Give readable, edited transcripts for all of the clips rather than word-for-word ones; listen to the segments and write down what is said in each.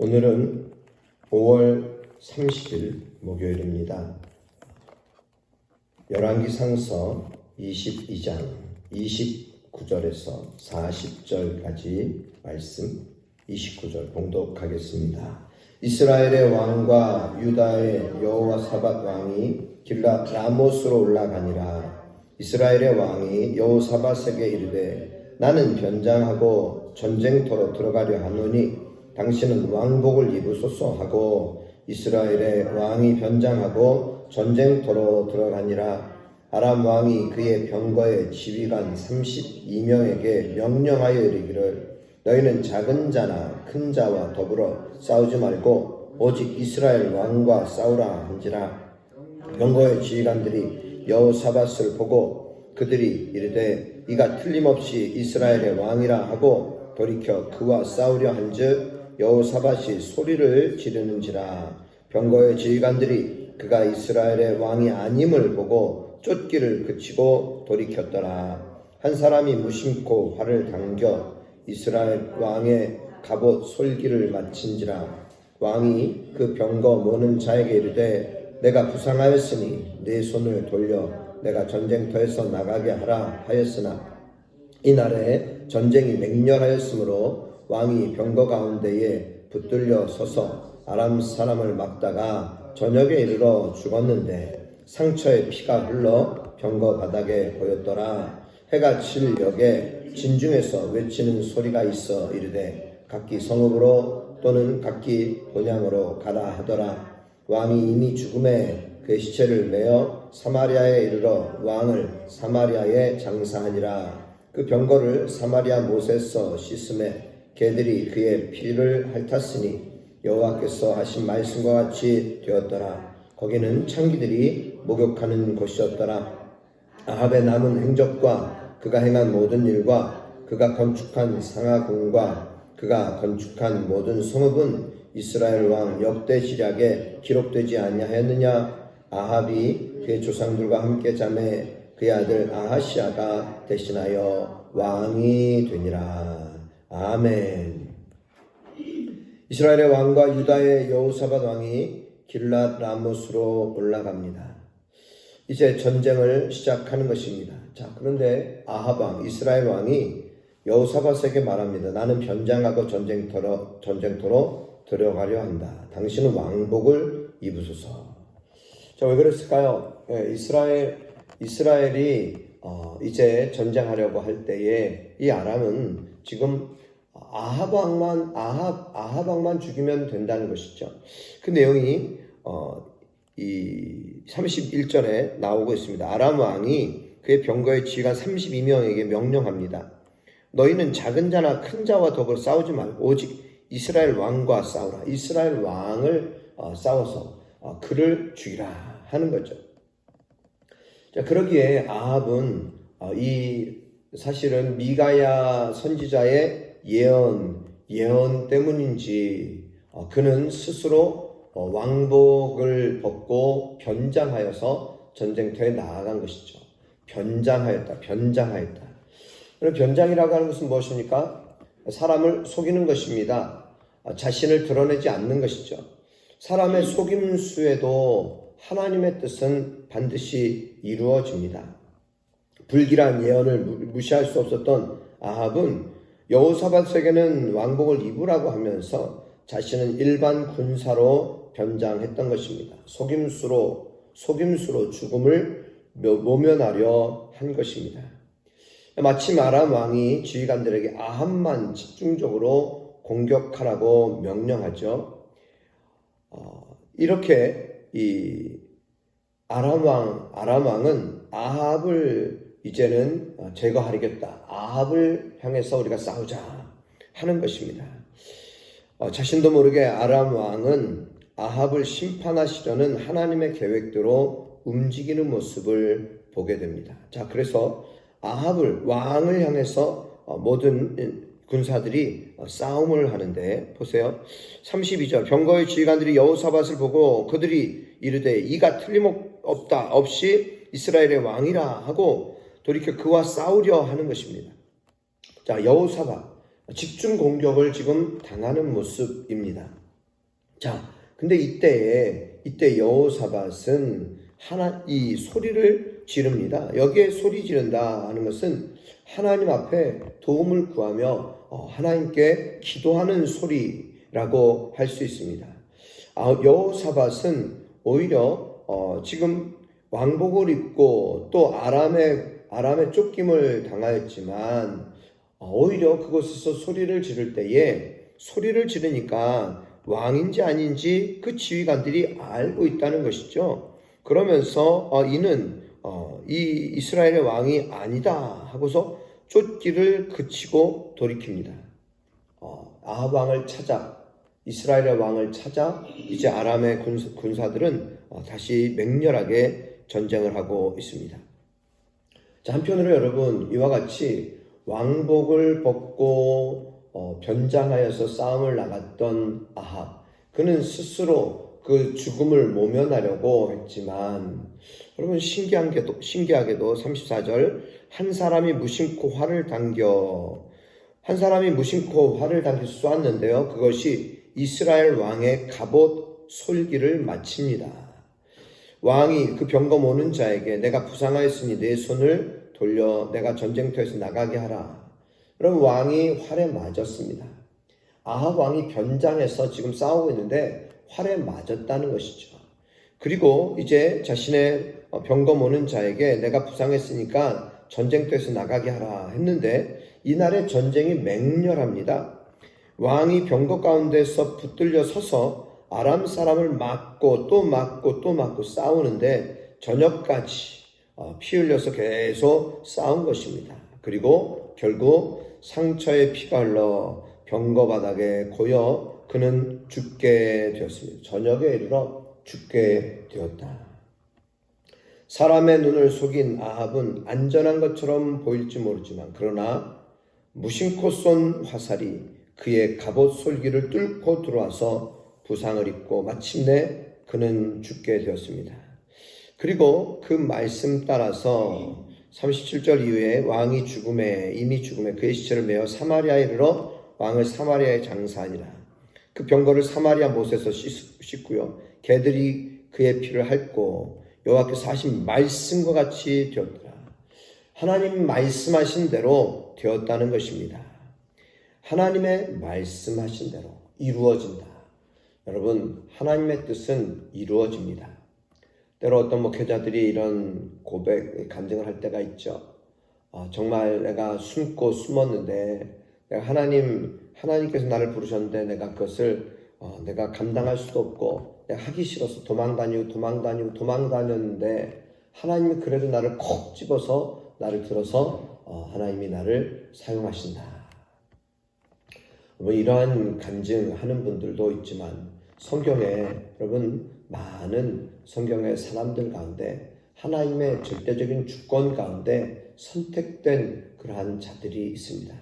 오늘은 5월 30일 목요일입니다. 열왕기상서 22장 29절에서 40절까지 말씀 29절 봉독하겠습니다. 이스라엘의 왕과 유다의 여호사밧 왕이 길랏 라못으로 올라가니라. 이스라엘의 왕이 여호사밧에게 이르되 나는 변장하고 전쟁터로 들어가려 하노니 당신은 왕복을 입으소서 하고 이스라엘의 왕이 변장하고 전쟁터로 들어가니라. 아람 왕이 그의 병거의 지휘관 32명에게 명령하여 이르기를 너희는 작은 자나 큰 자와 더불어 싸우지 말고 오직 이스라엘 왕과 싸우라 한지라. 병거의 지휘관들이 여호사밧을 보고 그들이 이르되 이가 틀림없이 이스라엘의 왕이라 하고 돌이켜 그와 싸우려 한즉 여호사밧이 소리를 지르는지라. 병거의 지휘관들이 그가 이스라엘의 왕이 아님을 보고 쫓기를 그치고 돌이켰더라. 한 사람이 무심코 활을 당겨 이스라엘 왕의 갑옷 솔기를 마친지라. 왕이 그 병거 모는 자에게 이르되 내가 부상하였으니 네 손을 돌려 내가 전쟁터에서 나가게 하라 하였으나 이날에 전쟁이 맹렬하였으므로 왕이 병거 가운데에 붙들려 서서 아람 사람을 막다가 저녁에 이르러 죽었는데 상처에 피가 흘러 병거 바닥에 보였더라. 해가 칠 역에 진중에서 외치는 소리가 있어 이르되 각기 성읍으로 또는 각기 본향으로 가라 하더라. 왕이 이미 죽음에 그의 시체를 메어 사마리아에 이르러 왕을 사마리아에 장사하니라. 그 병거를 사마리아 못에서 씻음에 개들이 그의 피를 핥았으니 여호와께서 하신 말씀과 같이 되었더라. 거기는 창기들이 목욕하는 곳이었더라. 아합의 남은 행적과 그가 행한 모든 일과 그가 건축한 상하궁과 그가 건축한 모든 성읍은 이스라엘 왕 역대지략에 기록되지 아니하였느냐. 아합이 그의 조상들과 함께 잠에 그의 아들 아하시아가 대신하여 왕이 되니라. 아멘. 이스라엘의 왕과 유다의 여호사밧 왕이 길랏 라못으로 올라갑니다. 이제 전쟁을 시작하는 것입니다. 자, 그런데 아합 왕, 이스라엘 왕이 여호사밧에게 말합니다. 나는 변장하고 전쟁터로 들어가려 한다. 당신은 왕복을 입으소서. 자, 왜 그랬을까요? 이스라엘이 이제 전쟁하려고 할 때에 이 아람은 지금 아합 왕만 죽이면 된다는 것이죠. 그 내용이 이 31절에 나오고 있습니다. 아람 왕이 그의 병거의 지휘관 32명에게 명령합니다. 너희는 작은 자나 큰 자와 더불어 싸우지 말고 오직 이스라엘 왕과 싸우라. 이스라엘 왕을 싸워서 그를 죽이라 하는 거죠. 자, 그러기에 아합은 사실은 미가야 선지자의 예언 때문인지 그는 스스로 왕복을 벗고 변장하여서 전쟁터에 나아간 것이죠. 변장하였다. 그럼 변장이라고 하는 것은 무엇입니까? 사람을 속이는 것입니다. 자신을 드러내지 않는 것이죠. 사람의 속임수에도 하나님의 뜻은 반드시 이루어집니다. 불길한 예언을 무시할 수 없었던 아합은 여호사밧에게는 왕복을 입으라고 하면서 자신은 일반 군사로 변장했던 것입니다. 속임수로 죽음을 모면하려 한 것입니다. 마침 아람 왕이 지휘관들에게 아합만 집중적으로 공격하라고 명령하죠. 이렇게 이 아람 왕은 아합을 이제는 제거하려겠다. 아합을 향해서 우리가 싸우자 하는 것입니다. 자신도 모르게 아람 왕은 아합을 심판하시려는 하나님의 계획대로 움직이는 모습을 보게 됩니다. 자, 그래서 왕을 향해서 모든 군사들이 싸움을 하는데 보세요. 32절 병거의 지휘관들이 여호사밧을 보고 그들이 이르되 이가 틀림없이 이스라엘의 왕이라 하고 돌이켜 그와 싸우려 하는 것입니다. 자, 여호사밧 집중 공격을 지금 당하는 모습입니다. 자, 근데 이때 여호사밧은 이 소리를 지릅니다. 여기에 소리 지른다 하는 것은 하나님 앞에 도움을 구하며 하나님께 기도하는 소리라고 할 수 있습니다. 여호사밧은 오히려 지금 왕복을 입고 또 아람의 쫓김을 당하였지만 오히려 그곳에서 소리를 지를 때에 소리를 지르니까 왕인지 아닌지 그 지휘관들이 알고 있다는 것이죠. 그러면서 이는 이 이스라엘의 왕이 아니다 하고서 쫓기를 그치고 돌이킵니다. 아합 왕을 찾아 이스라엘의 왕을 찾아 이제 아람의 군사들은 다시 맹렬하게 전쟁을 하고 있습니다. 자, 한편으로 여러분 이와 같이 왕복을 벗고 변장하여서 싸움을 나갔던 아합, 그는 스스로 그 죽음을 모면하려고 했지만 여러분 신기하게도 34절 한 사람이 무심코 활을 당겨 쏘았는데요. 그것이 이스라엘 왕의 갑옷 솔기를 마칩니다. 왕이 그 병거 모는 자에게 내가 부상하였으니 내 손을 돌려 내가 전쟁터에서 나가게 하라. 그럼 왕이 활에 맞았습니다. 아합 왕이 변장해서 지금 싸우고 있는데 활에 맞았다는 것이죠. 그리고 이제 자신의 병거 모는 자에게 내가 부상했으니까 전쟁터에서 나가게 하라 했는데 이날의 전쟁이 맹렬합니다. 왕이 병거 가운데서 붙들려 서서 아람 사람을 맞고 또 맞고 또 맞고 싸우는데 저녁까지 피 흘려서 계속 싸운 것입니다. 그리고 결국 상처에 피가 흘러 병거 바닥에 고여 그는 죽게 되었습니다. 저녁에 이르러 죽게 되었다. 사람의 눈을 속인 아합은 안전한 것처럼 보일지 모르지만 그러나 무심코 쏜 화살이 그의 갑옷 솔기를 뚫고 들어와서 부상을 입고 마침내 그는 죽게 되었습니다. 그리고 그 말씀 따라서 37절 이후에 왕이 이미 죽음에 그의 시체를 메어 사마리아에 이르러 왕을 사마리아에 장사하니라. 그 병거를 사마리아 못에서 씻고요. 개들이 그의 피를 핥고 여호와께서 하신 말씀과 같이 되었더라. 하나님 말씀하신 대로 되었다는 것입니다. 하나님의 말씀하신 대로 이루어진다. 여러분, 하나님의 뜻은 이루어집니다. 때로 어떤 목회자들이 이런 간증을 할 때가 있죠. 정말 내가 숨었는데 하나님께서 나를 부르셨는데 내가 그것을 내가 감당할 수도 없고 내가 하기 싫어서 도망다녔는데 하나님이 그래도 나를 콕 집어서 나를 들어서 하나님이 나를 사용하신다. 이러한 간증하는 분들도 있지만 성경에 여러분 많은 성경의 사람들 가운데 하나님의 절대적인 주권 가운데 선택된 그러한 자들이 있습니다.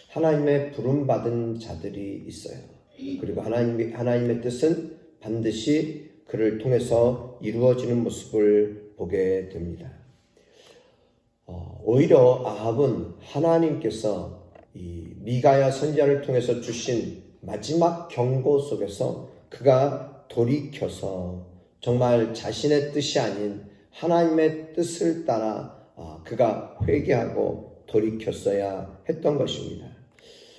하나님의 부름받은 자들이 있어요. 그리고 하나님의 뜻은 반드시 그를 통해서 이루어지는 모습을 보게 됩니다. 오히려 아합은 하나님께서 이 미가야 선지자를 통해서 주신 마지막 경고 속에서 그가 돌이켜서 정말 자신의 뜻이 아닌 하나님의 뜻을 따라 그가 회개하고 돌이켰어야 했던 것입니다.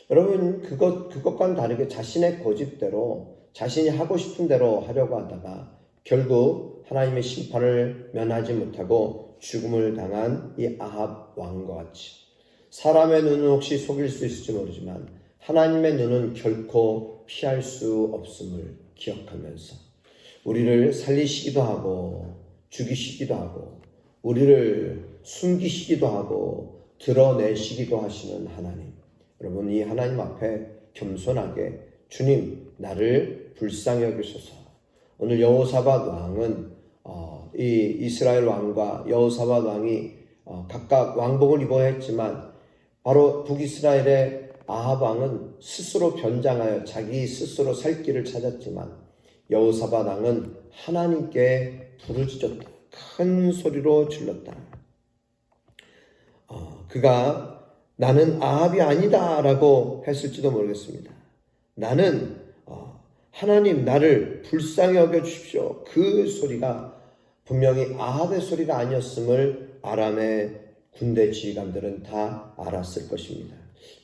여러분 그것과는 다르게 자신의 고집대로 자신이 하고 싶은 대로 하려고 하다가 결국 하나님의 심판을 면하지 못하고 죽음을 당한 이 아합 왕과 같이 사람의 눈은 혹시 속일 수 있을지 모르지만 하나님의 눈은 결코 피할 수 없음을 기억하면서 우리를 살리시기도 하고 죽이시기도 하고 우리를 숨기시기도 하고 드러내시기도 하시는 하나님. 여러분 이 하나님 앞에 겸손하게 주님 나를 불쌍히 여기소서. 오늘 여호사밧 왕은 이 이스라엘 왕과 여호사밧 왕이 각각 왕복을 입어야 했지만 바로 북이스라엘의 아합 왕은 스스로 변장하여 자기 스스로 살 길을 찾았지만 여호사밧 왕은 하나님께 부르짖었다. 큰 소리로 질렀다. 그가 나는 아합이 아니다 라고 했을지도 모르겠습니다. 나는 하나님 나를 불쌍히 여겨주십시오. 그 소리가 분명히 아합의 소리가 아니었음을 아람의 군대 지휘관들은 다 알았을 것입니다.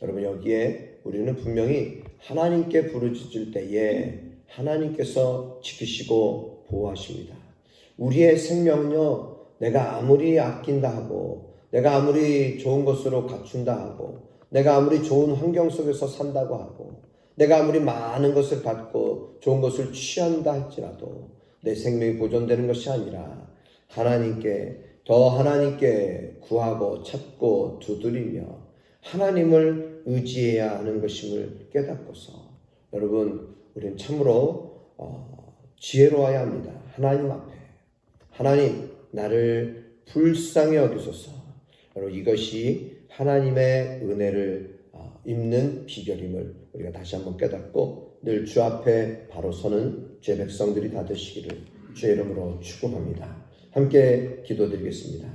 여러분, 여기에 우리는 분명히 하나님께 부르짖을 때에 하나님께서 지키시고 보호하십니다. 우리의 생명은요, 내가 아무리 아낀다 하고, 내가 아무리 좋은 것으로 갖춘다 하고, 내가 아무리 좋은 환경 속에서 산다고 하고, 내가 아무리 많은 것을 받고 좋은 것을 취한다 할지라도 내 생명이 보존되는 것이 아니라 하나님께 구하고 찾고 두드리며 하나님을 의지해야 하는 것임을 깨닫고서, 여러분, 우리는 참으로 지혜로워야 합니다. 하나님 앞에 하나님 나를 불쌍히 여기소서. 여러분, 이것이 하나님의 은혜를 입는 비결임을 우리가 다시 한번 깨닫고 늘 주 앞에 바로 서는 주의 백성들이 다 되시기를 주의 이름으로 축복합니다. 함께 기도드리겠습니다.